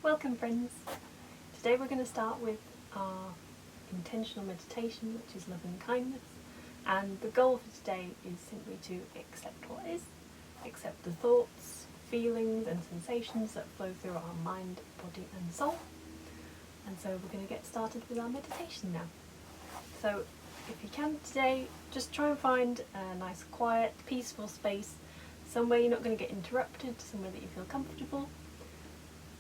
Welcome friends! Today we're going to start with our intentional meditation, which is loving kindness, and the goal for today is simply to accept what is, accept the thoughts, feelings and sensations that flow through our mind, body and soul. And so we're going to get started with our meditation now. So if you can today, just try and find a nice quiet, peaceful space, somewhere you're not going to get interrupted, somewhere that you feel comfortable.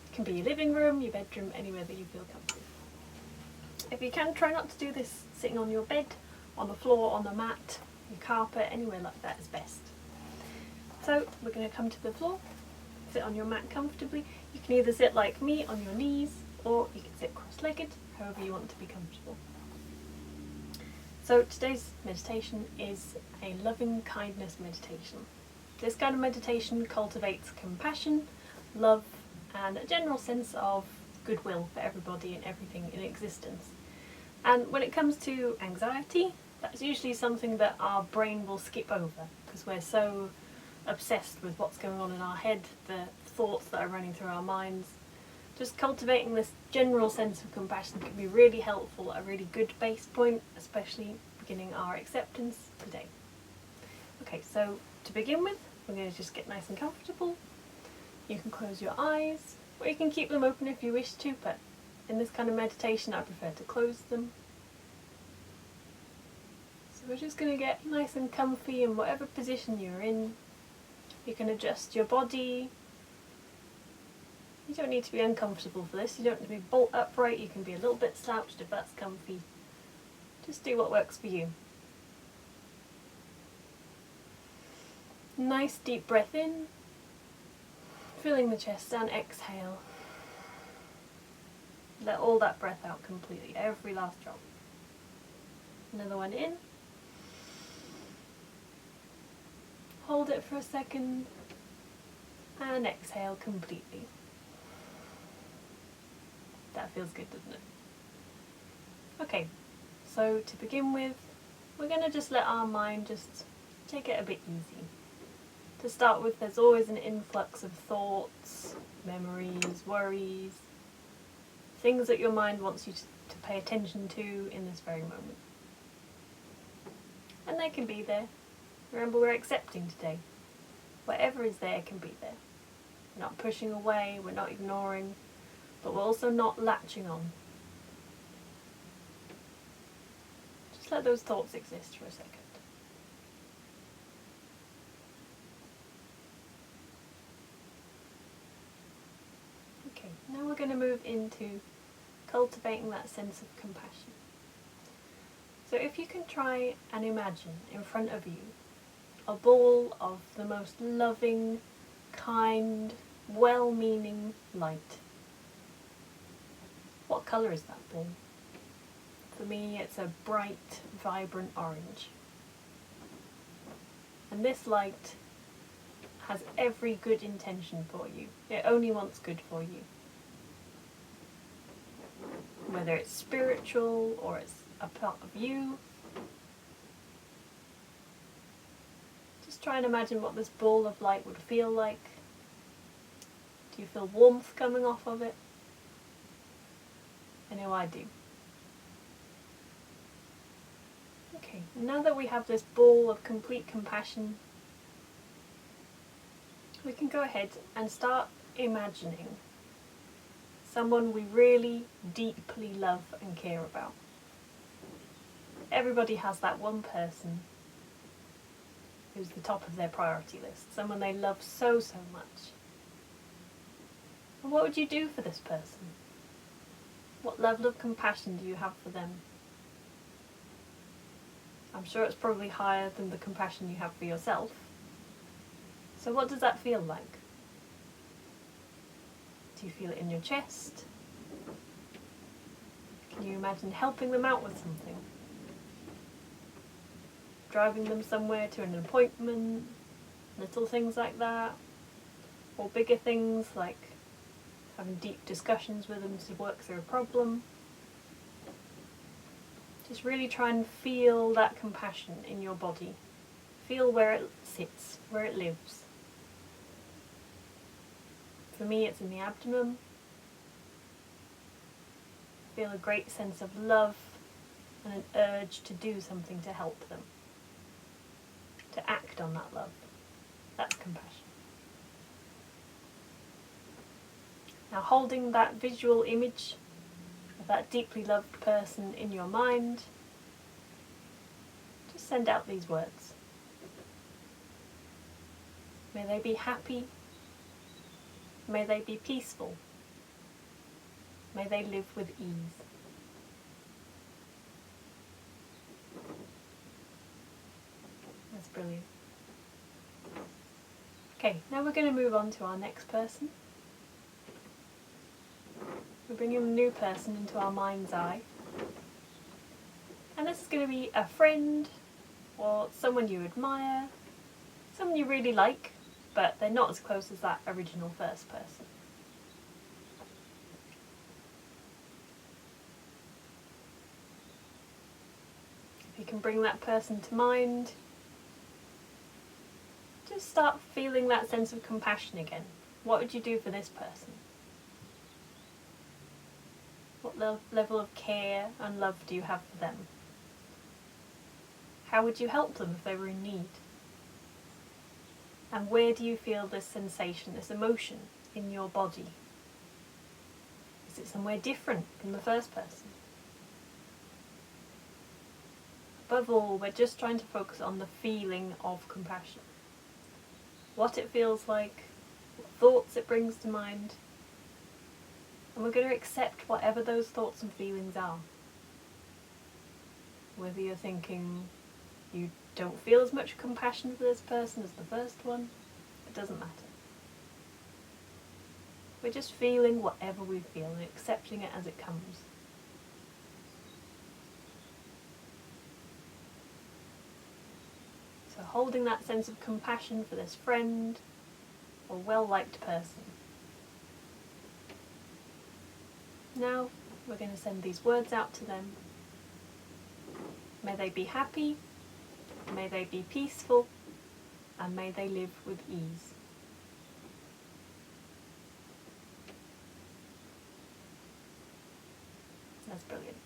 It can be your living room, your bedroom, anywhere that you feel comfortable. If you can, try not to do this sitting on your bed, on the floor, on the mat, your carpet, anywhere like that is best. So we're going to come to the floor, sit on your mat comfortably. You can either sit like me on your knees, or you can sit cross-legged, however you want to be comfortable. So today's meditation is a loving kindness meditation. This kind of meditation cultivates compassion, love and a general sense of goodwill for everybody and everything in existence. And when it comes to anxiety, that's usually something that our brain will skip over because we're so obsessed with what's going on in our head, the thoughts that are running through our minds. Just cultivating this general sense of compassion can be really helpful, a really good base point, especially beginning our acceptance today. Okay, so to begin with, we're going to just get nice and comfortable. You can close your eyes, or you can keep them open if you wish to, but in this kind of meditation I prefer to close them. So we're just going to get nice and comfy in whatever position you're in. You can adjust your body. You don't need to be uncomfortable for this, you don't need to be bolt upright, you can be a little bit slouched if that's comfy. Just do what works for you. Nice deep breath in, filling the chest and exhale. Let all that breath out completely, every last drop. Another one in. Hold it for a second and exhale completely. That feels good, doesn't it? Okay, so to begin with, we're going to just let our mind just take it a bit easy. To start with, there's always an influx of thoughts, memories, worries, things that your mind wants you to pay attention to in this very moment. And they can be there. Remember, we're accepting today. Whatever is there can be there. We're not pushing away, we're not ignoring, but we're also not latching on. Just let those thoughts exist for a second. Okay, now we're going to move into cultivating that sense of compassion. So if you can try and imagine in front of you a ball of the most loving, kind, well-meaning light. What colour is that ball? For me, it's a bright, vibrant orange. And this light has every good intention for you. It only wants good for you. Whether it's spiritual or it's a part of you. Just try and imagine what this ball of light would feel like. Do you feel warmth coming off of it? I know I do. Okay, now that we have this ball of complete compassion, we can go ahead and start imagining someone we really deeply love and care about. Everybody has that one person who's the top of their priority list, someone they love so, so much. And what would you do for this person? What level of compassion do you have for them? I'm sure it's probably higher than the compassion you have for yourself. So what does that feel like? Do you feel it in your chest? Can you imagine helping them out with something? Driving them somewhere to an appointment, little things like that, or bigger things like having deep discussions with them to work through a problem. Just really try and feel that compassion in your body. Feel where it sits, where it lives. For me, it's in the abdomen, feel a great sense of love and an urge to do something to help them, to act on that love. That's compassion. Now, holding that visual image of that deeply loved person in your mind, just send out these words. May they be happy. May they be peaceful. May they live with ease. That's brilliant. Okay, now we're going to move on to our next person. We're bringing a new person into our mind's eye. And this is going to be a friend or someone you admire, someone you really like, but they're not as close as that original first person. If you can bring that person to mind, just start feeling that sense of compassion again. What would you do for this person? What level of care and love do you have for them? How would you help them if they were in need? And where do you feel this sensation, this emotion in your body? Is it somewhere different from the first person? Above all, we're just trying to focus on the feeling of compassion. What it feels like, what thoughts it brings to mind, and we're going to accept whatever those thoughts and feelings are. Whether you're thinking you don't feel as much compassion for this person as the first one, it doesn't matter. We're just feeling whatever we feel and accepting it as it comes. So holding that sense of compassion for this friend or well-liked person. Now we're going to send these words out to them. May they be happy, may they be peaceful, and may they live with ease. That's brilliant.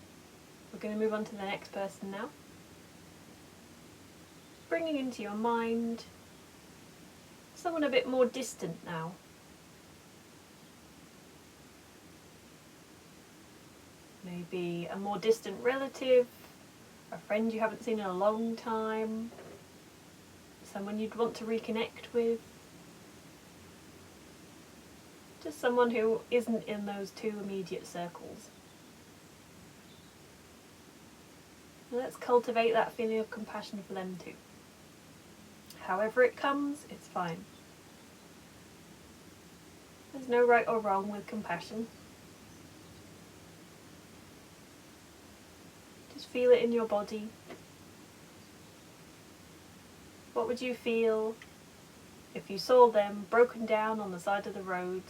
We're going to move on to the next person now. Bringing into your mind someone a bit more distant now. Maybe a more distant relative, a friend you haven't seen in a long time, someone you'd want to reconnect with, just someone who isn't in those two immediate circles. Let's cultivate that feeling of compassion for them too. However it comes, it's fine. There's no right or wrong with compassion. Just feel it in your body. What would you feel if you saw them broken down on the side of the road?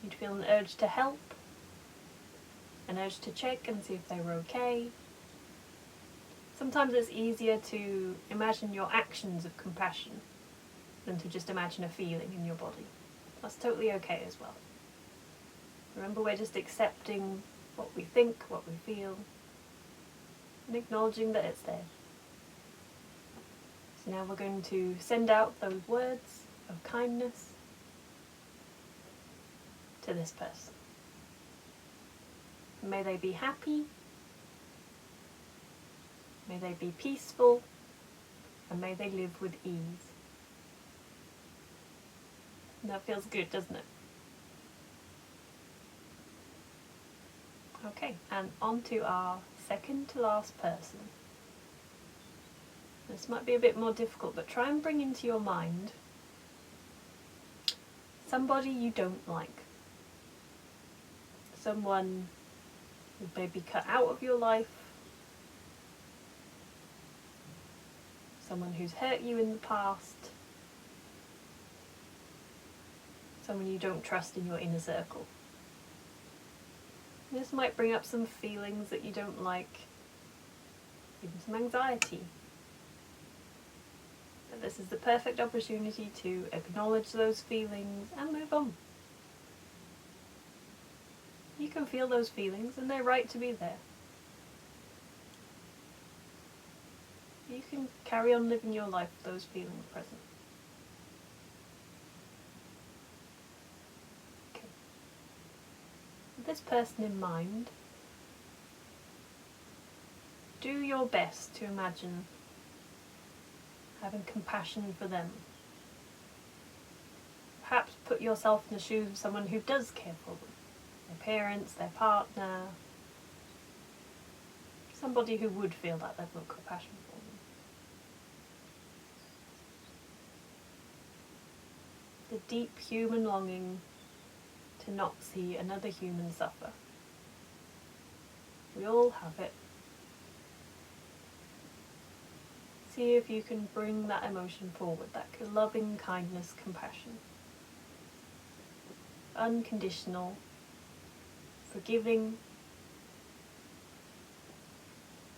You'd feel an urge to help, an urge to check and see if they were okay. Sometimes it's easier to imagine your actions of compassion than to just imagine a feeling in your body. That's totally okay as well. Remember, we're just accepting what we think, what we feel, and acknowledging that it's there. So now we're going to send out those words of kindness to this person. May they be happy, may they be peaceful, and may they live with ease. And that feels good, doesn't it? Okay, and on to our second to last person. This might be a bit more difficult, but try and bring into your mind somebody you don't like. Someone who may be cut out of your life. Someone who's hurt you in the past. Someone you don't trust in your inner circle. This might bring up some feelings that you don't like, even some anxiety. But this is the perfect opportunity to acknowledge those feelings and move on. You can feel those feelings and they're right to be there. You can carry on living your life with those feelings present. Okay. With this person in mind, do your best to imagine having compassion for them. Perhaps put yourself in the shoes of someone who does care for them. Their parents, their partner, somebody who would feel that level of compassion for them. The deep human longing to not see another human suffer. We all have it. See if you can bring that emotion forward, that loving kindness, compassion. Unconditional, forgiving,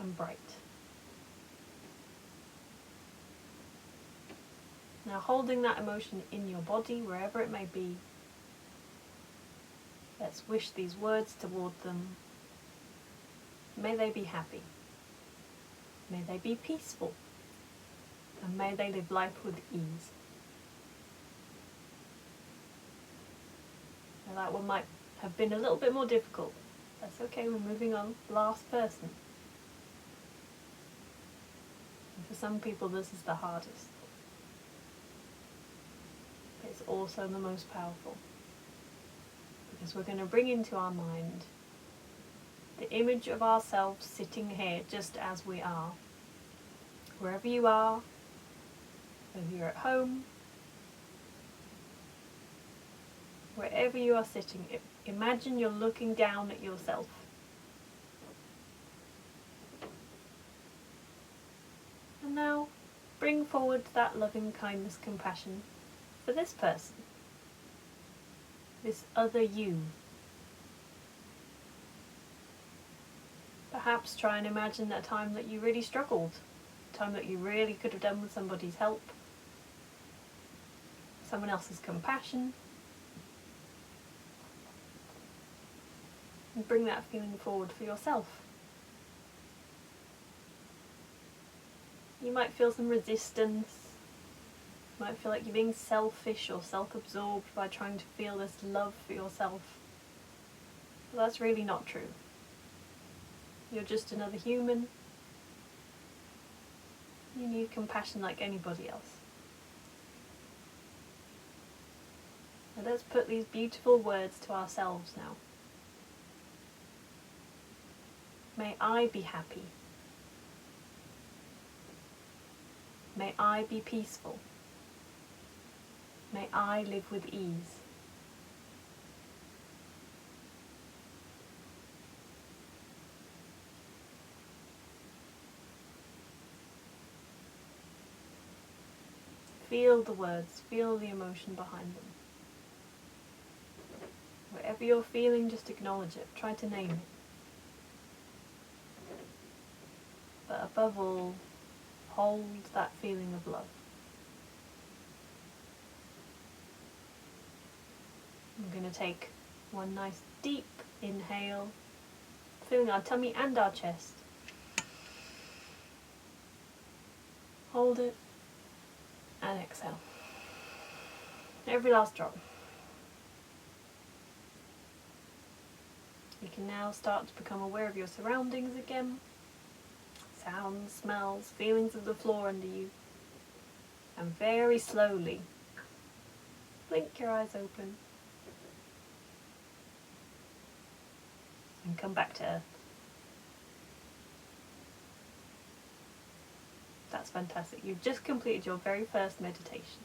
and bright. Now, holding that emotion in your body, wherever it may be, let's wish these words toward them. May they be happy. May they be peaceful. And may they live life with ease. Now, that one might have been a little bit more difficult. That's okay, we're moving on. Last person. And for some people this is the hardest. But it's also the most powerful. Because we're going to bring into our mind the image of ourselves sitting here just as we are. Wherever you are, whether you're at home, wherever you are sitting, imagine you're looking down at yourself. And now, bring forward that loving kindness, compassion for this person, this other you. Perhaps try and imagine a time that you really struggled, a time that you really could have done with somebody's help, someone else's compassion, and bring that feeling forward for yourself. You might feel some resistance, you might feel like you're being selfish or self-absorbed by trying to feel this love for yourself. But that's really not true. You're just another human. You need compassion like anybody else. Now let's put these beautiful words to ourselves now. May I be happy. May I be peaceful. May I live with ease. Feel the words, feel the emotion behind them. Whatever you're feeling, just acknowledge it. Try to name it. But above all, hold that feeling of love. I'm going to take one nice deep inhale, filling our tummy and our chest. Hold it and exhale. Every last drop. You can now start to become aware of your surroundings again. Sounds, smells, feelings of the floor under you. And very slowly, blink your eyes open. And come back to earth. That's fantastic. You've just completed your very first meditation.